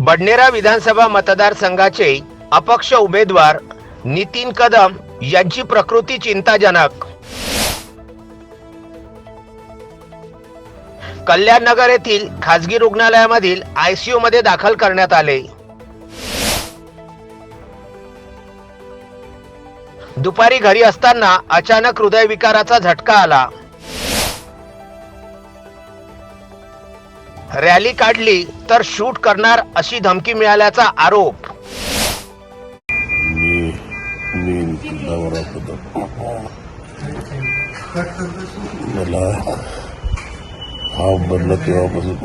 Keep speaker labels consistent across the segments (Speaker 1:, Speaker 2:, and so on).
Speaker 1: बडनेरा विधानसभा मतदारसंघाचे अपक्ष उमेदवार नितीन कदम यांची प्रकृती चिंताजनक। कल्याण नगर येथील खासगी रुग्णालयामधील आयसीयू मध्ये दाखल करण्यात आले। दुपारी घरी असताना अचानक हृदयविकाराचा झटका आला। रॅली काढली तर शूट करणार अशी धमकी मिळाल्याचा आरोप।
Speaker 2: मला हा बनला तेव्हापासून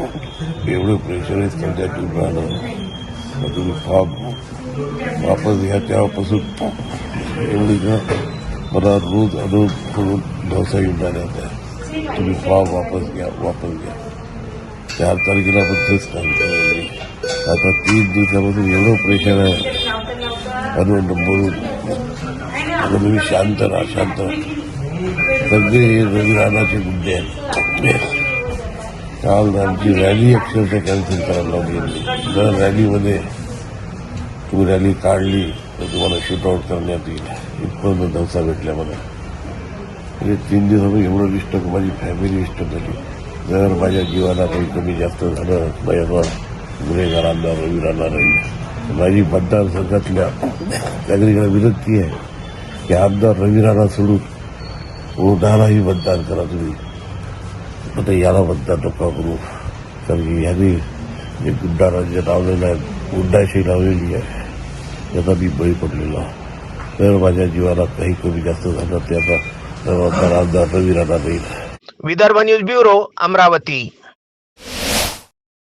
Speaker 2: एवढे प्रेशराईज करण्यात येऊन राहिलं, तुम्ही फॉर्म वापस घ्या तेव्हापासून एवढी मला रोज अनुरोध करून धोसा येऊन राहिला होता, तुम्ही फॉर्म वापस घ्या। 4 तारखेला पण तेच काम केलं। आता 3 दिवसापासून एवढं प्रेशर आहे बोलून तुम्ही शांत राहा। सगळे रवी राणाचे मुद्दे आहेत। काल आमची रॅली अक्षरशः कॅन्सल करायला लावली। जर रॅलीमध्ये तुम्ही रॅली काढली तर तुम्हाला शूटआउट करण्यात येईल, इथपर्यंत धवसा भेटल्या मला। 3 दिवसामध्ये एवढं डिस्टर्ब, माझी फॅमिली डिस्टर्ब झाली। जर माझ्या जीवाला काही कमी जास्त झालं, माझ्यावर गुन्हेगार आमदार रवी राणा राहील। माझी मतदारसंघातल्या नागरिकांना विनंती आहे की आमदार रवी राणा सोडून ओढाराही मतदान करा तुम्ही। आता याला मतदान नका करू, कारण की यांनी जे गुंडा राज्य लावलेलं आहे, गुंडाशी लावलेली आहे, त्याचा मी बळी पडलेला। तर माझ्या जीवाला काही कमी जास्त झालं त्याचा जबाबदार आमदार रवी राणा राहील।
Speaker 1: Vidarbha news bureau, Amravati.